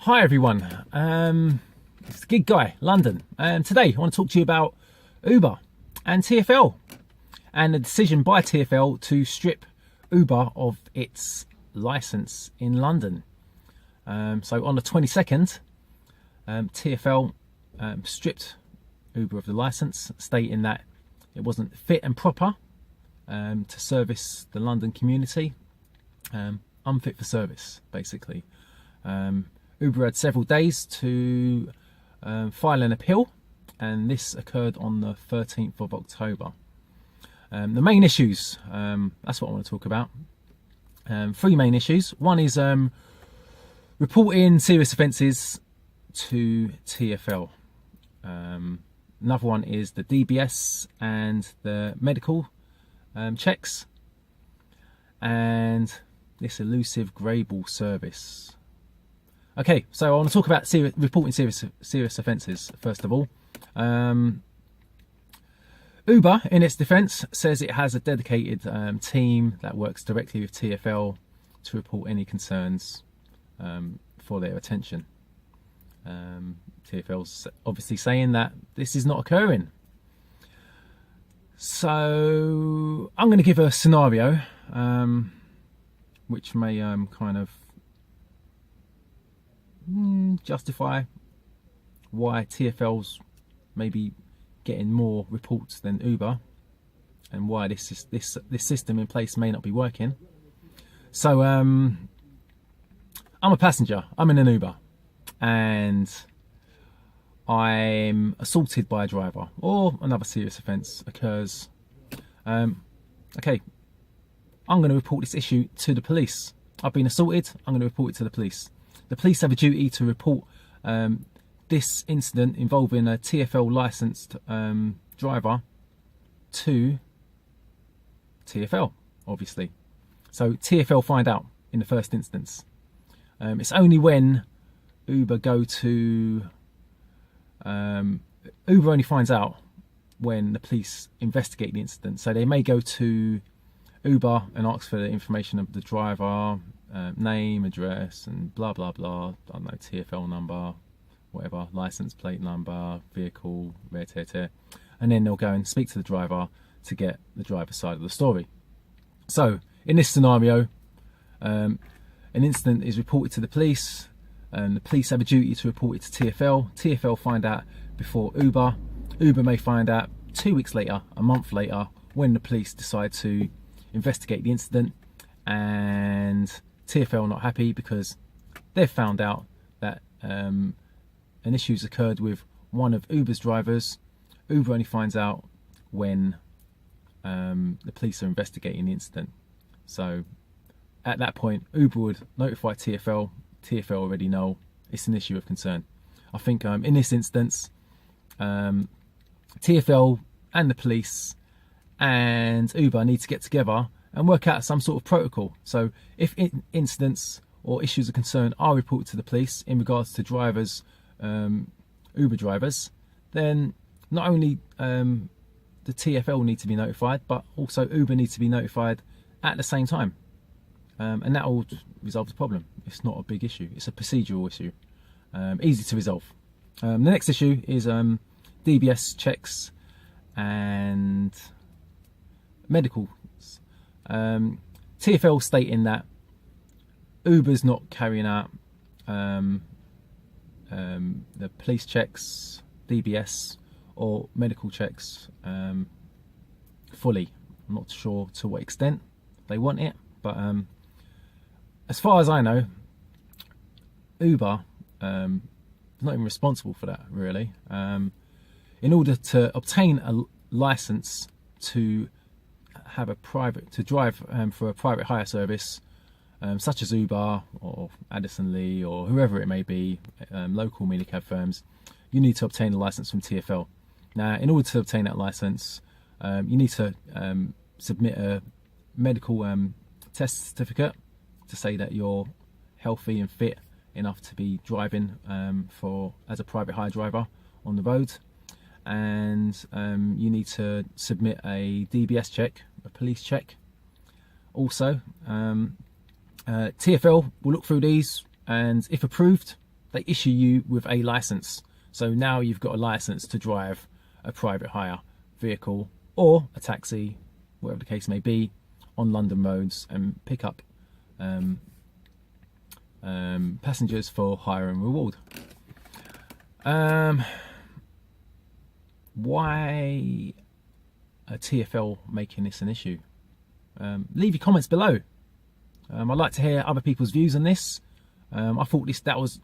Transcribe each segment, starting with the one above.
Hi everyone, it's the Gig Guy, London, and today I want to talk to you about Uber and TfL and the decision by TfL to strip Uber of its licence in London. So on the 22nd, TfL stripped Uber of the licence, stating that it wasn't fit and proper to service the London community, unfit for service basically. Uber had several days to file an appeal, and this occurred on the 13th of October. The main issues, that's what I want to talk about. Three main issues. One is reporting serious offences to TfL. Another one is the DBS and the medical checks, and this elusive Grable service. Okay, so I want to talk about reporting serious offences first of all. Uber, in its defence, says it has a dedicated team that works directly with TfL to report any concerns for their attention. TfL's obviously saying that this is not occurring. So I'm going to give a scenario which may kind of justify why TfL's maybe getting more reports than Uber, and why this system in place may not be working. So I'm a passenger, I'm in an Uber, and I'm assaulted by a driver, or another serious offence occurs. Okay, I'm going to report this issue to the police. I've been assaulted, I'm going to report it to the police. The police have a duty to report this incident involving a TfL licensed driver to TfL, obviously. So TfL find out in the first instance. It's only when Uber go to... Uber only finds out when the police investigate the incident. So they may go to Uber and ask for the information of the driver, name, address, and blah blah blah. I don't know, TfL number, whatever, license plate number, vehicle, and then they'll go and speak to the driver to get the driver's side of the story. So in this scenario, an incident is reported to the police, and the police have a duty to report it to TfL. TfL find out before Uber. Uber may find out 2 weeks later, a month later, when the police decide to investigate the incident, and TfL not happy because they've found out that an issue's occurred with one of Uber's drivers. Uber only finds out when the police are investigating the incident. So at that point, Uber would notify TfL. TfL already know it's an issue of concern. I think in this instance, TfL and the police and Uber need to get together and work out some sort of protocol. So if incidents or issues of concern are reported to the police in regards to drivers, Uber drivers, then not only the TfL need to be notified, but also Uber needs to be notified at the same time. And that will resolve the problem. It's not a big issue. It's a procedural issue. Easy to resolve. The next issue is DBS checks and medicals. TfL stating that Uber's not carrying out the police checks, DBS or medical checks fully. I'm not sure to what extent they want it, but as far as I know, Uber is not even responsible for that, really. In order to obtain a license to have a to drive for a private hire service, such as Uber or Addison Lee or whoever it may be, local minicab firms, you need to obtain a license from TfL. Now, in order to obtain that license, you need to submit a medical test certificate to say that you're healthy and fit enough to be driving as a private hire driver on the road. And you need to submit a DBS check, a police check, Also, TfL will look through these, and if approved, they issue you with a license. So now you've got a license to drive a private hire vehicle or a taxi, whatever the case may be, on London roads and pick up passengers for hire and reward. Why are TfL making this an issue? Leave your comments below. I'd like to hear other people's views on this. I thought that was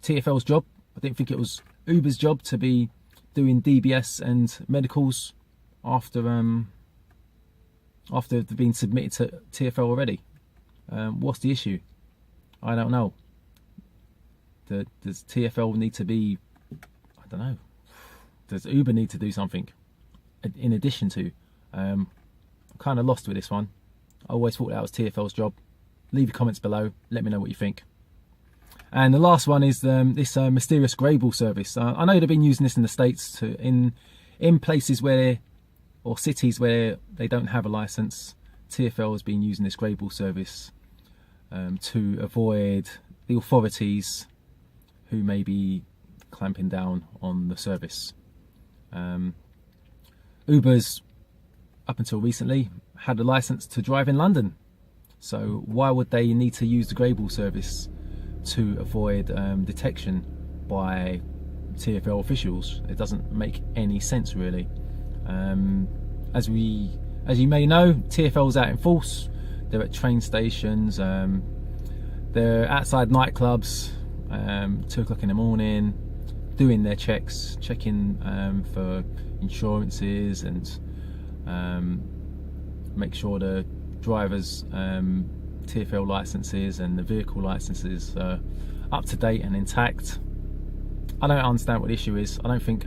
TfL's job. I didn't think it was Uber's job to be doing DBS and medicals after they've been submitted to TfL already. What's the issue? I don't know. Does TfL need to be, I don't know, does Uber need to do something in addition to? I'm kind of lost with this one. I always thought that was TfL's job. Leave your comments below, let me know what you think. And the last one is this mysterious Grable service. I know they've been using this in the States in places where, or cities where they don't have a license. TfL has been using this Grable service to avoid the authorities who may be clamping down on the service. Uber's, up until recently, had a license to drive in London. So why would they need to use the Grable service to avoid detection by TfL officials? It doesn't make any sense, really. As you may know, TfL's out in force. They're at train stations. They're outside nightclubs, 2 o'clock in the morning, doing their checks, checking for insurances and make sure the drivers' TfL licenses and the vehicle licenses are up to date and intact. I don't understand what the issue is. I don't think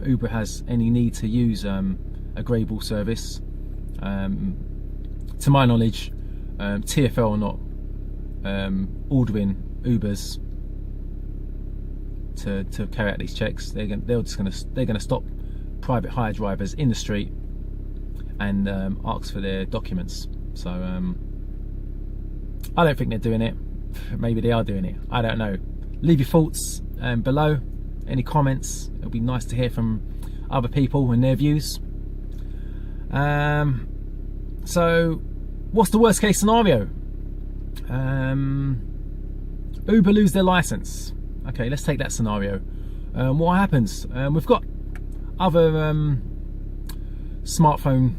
Uber has any need to use a Grable service. To my knowledge, TfL are not ordering Ubers to carry out these checks. They're going to stop private hire drivers in the street and ask for their documents. So I don't think they're doing it. Maybe they are doing it. I don't know. Leave your thoughts below. Any comments? It'll be nice to hear from other people and their views. So what's the worst case scenario? Uber lose their license. Okay, let's take that scenario. What happens? We've got other smartphone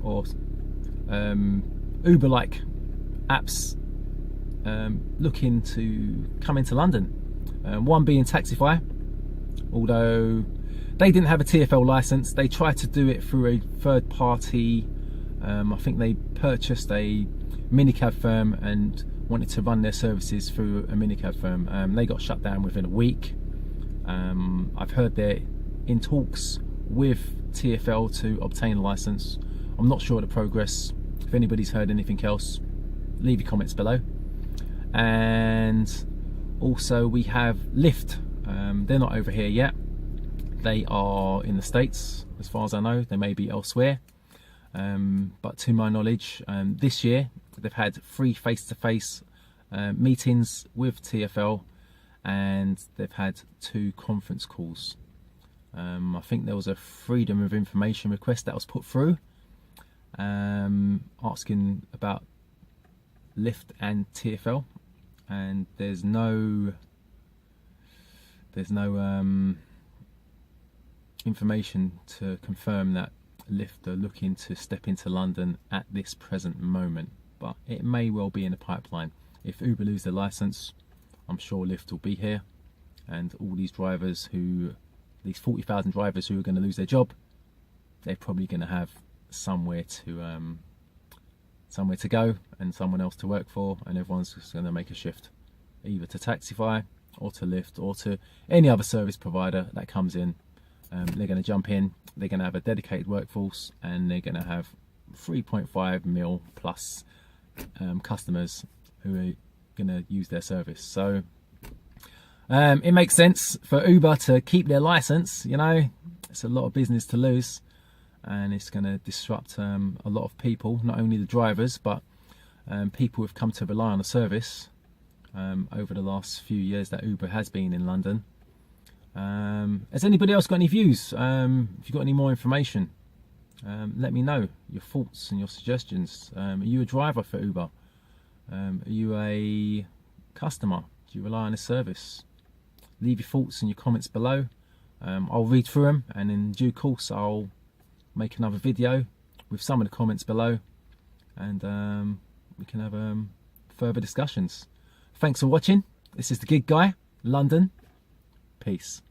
or Uber-like apps looking to come into London. One being Taxify, although they didn't have a TfL license. They tried to do it through a third party. I think they purchased a minicab firm and wanted to run their services through a minicab firm. They got shut down within a week. I've heard they're in talks with TfL to obtain a license. I'm not sure of the progress. If anybody's heard anything else, leave your comments below. And also we have Lyft. They're not over here yet. They are in the States, as far as I know. They may be elsewhere. But to my knowledge, this year they've had 3 face-to-face meetings with TfL, and they've had 2 conference calls. I think there was a freedom of information request that was put through, asking about Lyft and TfL, and there's no information to confirm that Lyft are looking to step into London at this present moment, but it may well be in the pipeline. If Uber lose their license, I'm sure Lyft will be here, and all these drivers these 40,000 drivers who are going to lose their job, they're probably going to have somewhere to go and someone else to work for, and everyone's just going to make a shift either to Taxify or to Lyft or to any other service provider that comes in. They're going to jump in, they're going to have a dedicated workforce, and they're going to have 3.5 mil plus customers who are going to use their service. So it makes sense for Uber to keep their license. You know, it's a lot of business to lose. and it's going to disrupt a lot of people, not only the drivers, but people who've come to rely on the service over the last few years that Uber has been in London. Has anybody else got any views? If you've got any more information, let me know your thoughts and your suggestions. Are you a driver for Uber? Are you a customer? Do you rely on a service? Leave your thoughts and your comments below. I'll read through them, and in due course I'll make another video with some of the comments below, and we can have further discussions. Thanks for watching. This is the Gig Guy, London. Peace.